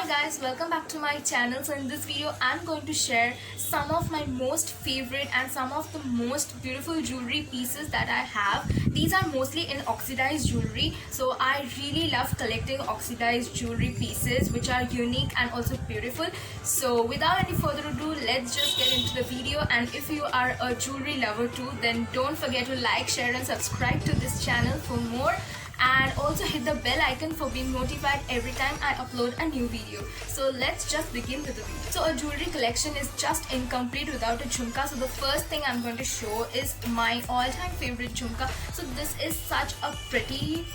Hi guys, welcome back to my channel. So in this video I'm going to share some of my most favorite and some of the most beautiful jewelry pieces that I have. These are mostly in oxidized jewelry, so I really love collecting oxidized jewelry pieces which are unique and also beautiful. So without any further ado, let's just get into the video. And if you are a jewelry lover too, then don't forget to like, share and subscribe to this channel for more, and also hit the bell icon for being notified every time I upload a new video. So let's just begin with the video. So a jewelry collection is just incomplete without a jhumka. So the first thing I'm going to show is my all-time favorite jhumka. So this is such a pretty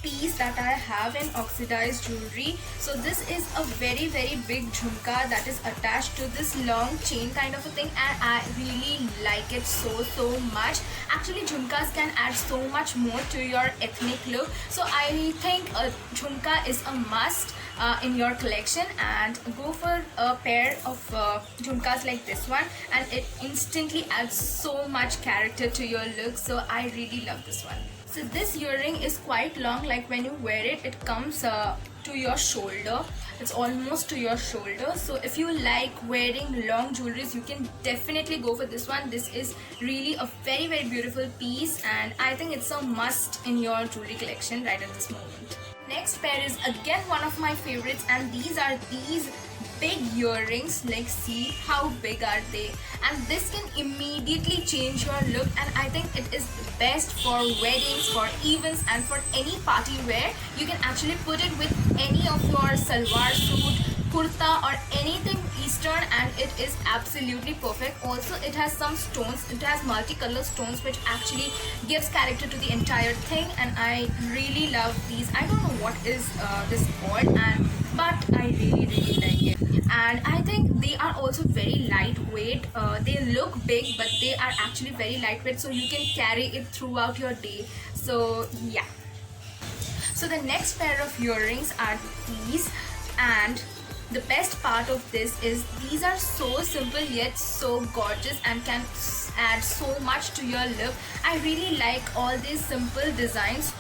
piece that I have in oxidized jewelry. So this is a very big jhumka that is attached to this long chain kind of a thing, and I really like it so much. Actually, jhumkas can add so much more to your ethnic look, so I think a jhumka is a must in your collection. And go for a pair of jhumkas like this one, and it instantly adds so much character to your look. So I really love this one. So this earring is quite long, like when you wear it, it comes to your shoulder. It's almost to your shoulder. So if you like wearing long jewelries, you can definitely go for this one. This is really a very beautiful piece, and I think it's a must in your jewelry collection right at this moment. Next pair is again one of my favorites, and these are these big earrings. Like, see how big are they, and this can immediately change your look, and I think it is best for weddings, for events, and for any party wear. You can actually put it with any of your salwar suit, kurta or anything eastern, and it is absolutely perfect. Also, it has some stones, it has multicolor stones which actually gives character to the entire thing, and I really love these. I don't know what is this called, but I really like it. And I think they are also very lightweight. They look big, but they are actually very lightweight, so you can carry it throughout your day. So yeah. So the next pair of earrings are these, and the best part of this is these are so simple yet so gorgeous and can add so much to your look. I really like all these simple designs.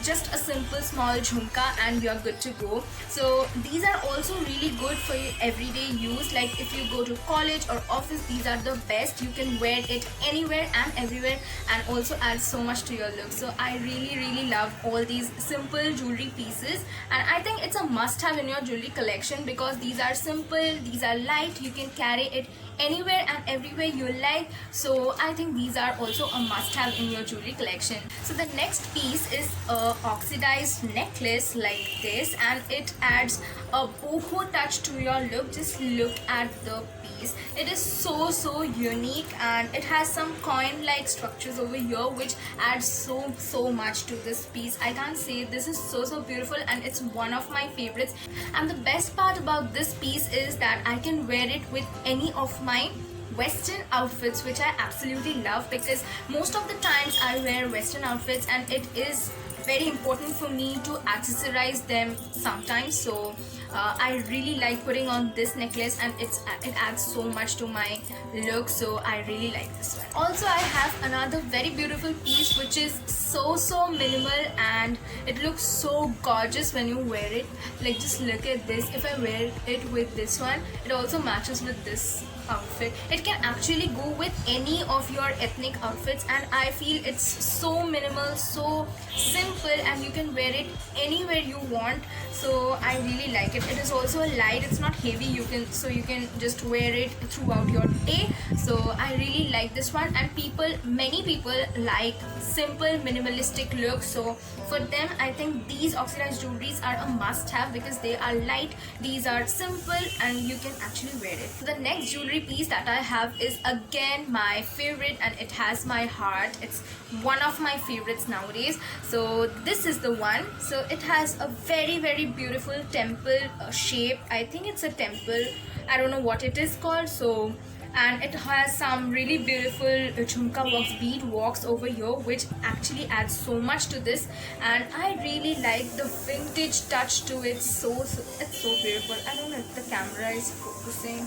Just a simple small jhumka and you're good to go. So these are also really good for your everyday use. Like if you go to college or office, these are the best. You can wear it anywhere and everywhere, and also add so much to your look. So I really love all these simple jewelry pieces, and I think it's a must have in your jewelry collection because these are simple, these are light, you can carry it anywhere and everywhere you like. So I think these are also a must have in your jewelry collection. So the next piece is a oxidized necklace like this, and it adds a boho touch to your look. Just look at the piece. It is so unique, and it has some coin like structures over here which adds so much to this piece. I can't say, this is so beautiful, and it's one of my favorites. And the best part about this piece is that I can wear it with any of my western outfits, which I absolutely love, because most of the times I wear western outfits and it is very important for me to accessorize them sometimes. So I really like putting on this necklace, and it adds so much to my look. So I really like this one. Also, I have another very beautiful piece which is so minimal, and it looks so gorgeous when you wear it. Like, just look at this. If I wear it with this one, it also matches with this outfit. It can actually go with any of your ethnic outfits, and I feel it's so minimal, so simple, and you can wear it anywhere you want. So I really like it. It is also light, it's not heavy. You can just wear it throughout your day. So I really like this one, and many people like simple minimalistic look. So for them, I think these oxidized jewelries are a must have because they are light, these are simple, and you can actually wear it. So the next jewelry piece that I have is again my favorite, and it has my heart. It's one of my favorites nowadays. So this is the one. So it has a very beautiful temple shape. I think it's a temple, I don't know what it is called. So, and it has some really beautiful jhumka works, bead works over here, which actually adds so much to this, and I really like the vintage touch to it. So it's so beautiful. I don't know if the camera is focusing.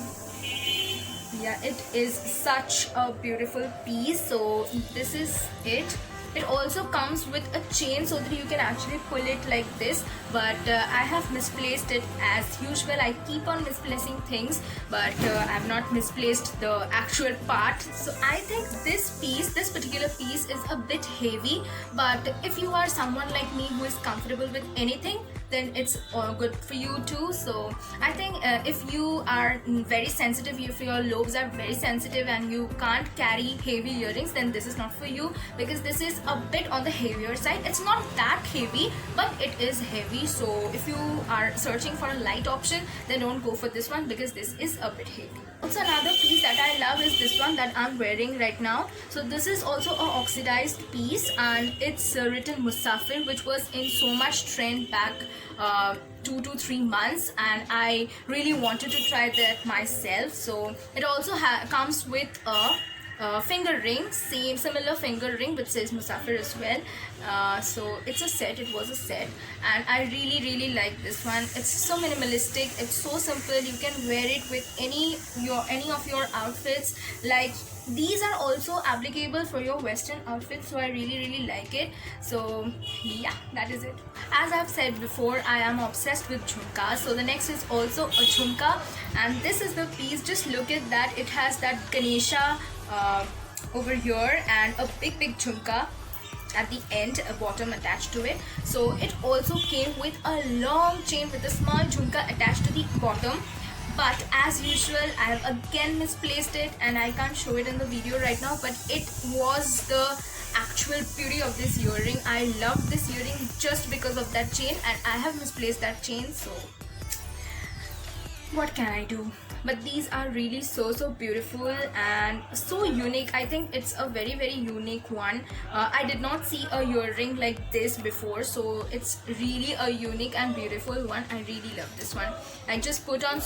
Yeah, it is such a beautiful piece. So this is it. It also comes with a chain so that you can actually pull it like this, but I have misplaced it as usual. I keep on misplacing things, but I have not misplaced the actual part. So I think this particular piece is a bit heavy, but if you are someone like me who is comfortable with anything, then it's good for you too. So I think if you are very sensitive, if your lobes are very sensitive and you can't carry heavy earrings, then this is not for you, because this is a bit on the heavier side. It's not that heavy, but it is heavy. So if you are searching for a light option, then don't go for this one, because this is a bit heavy. Also, another piece that I love is this one that I'm wearing right now. So this is also a oxidized piece, and it's written Musafir, which was in so much trend back 2 to 3 months, and I really wanted to try that myself. So it also comes with a finger ring, similar finger ring which says Musafir as well. So it's a set, it was a set, and I really like this one. It's so minimalistic, it's so simple. You can wear it with any of your outfits. Like, these are also applicable for your western outfits, so I really like it. So yeah, that is it. As I've said before, I am obsessed with jhumkas. So the next is also a jhumka, and this is the piece. Just look at that. It has that Ganesha over here and a big jhumka at the end, a bottom attached to it. So it also came with a long chain with a small jhumka attached to the bottom. But as usual, I have again misplaced it, and I can't show it in the video right now, but it was the actual beauty of this earring. I love this earring just because of that chain, and I have misplaced that chain, so what can I do? But these are really so beautiful and so unique. I think it's a very unique one. I did not see a earring like this before, so it's really a unique and beautiful one. I really love this one. I just put on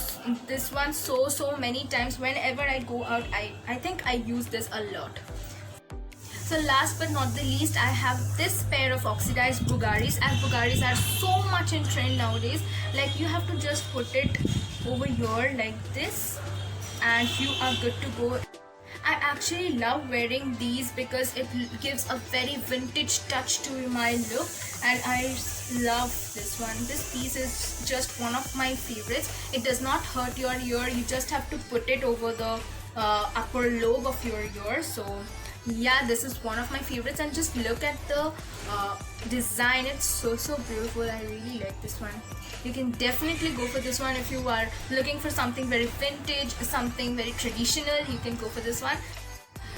this one so many times. Whenever I go out, I think I use this a lot. So last but not the least, I have this pair of oxidized Bugharis, as Bugharis are so much in trend nowadays. Like, you have to just put it over here like this and you are good to go. I actually love wearing these because it gives a very vintage touch to my look, and I love this one. This piece is just one of my favorites. It does not hurt your ear. You just have to put it over the upper lobe of your ear. So yeah, this is one of my favorites, and just look at the design. It's so beautiful. I really like this one. You can definitely go for this one if you are looking for something very vintage, something very traditional. You can go for this one.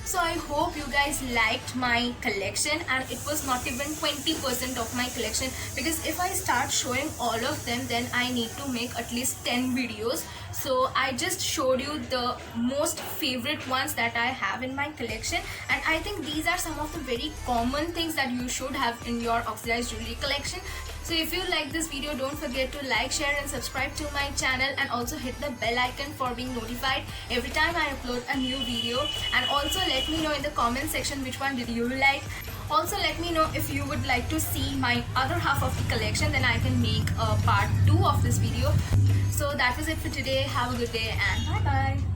So I hope you guys liked my collection, and it was not even 20% of my collection, because if I start showing all of them, then I need to make at least 10 videos. So I just showed you the most favorite ones that I have in my collection, and I think these are some of the very common things that you should have in your oxidized jewelry collection. So if you like this video, don't forget to like, share and subscribe to my channel, and also hit the bell icon for being notified every time I upload a new video. And also let me know in the comment section which one did you like. Also let me know if you would like to see my other half of the collection, then I can make a part 2 of this video. So that was it for today. Have a good day and bye bye.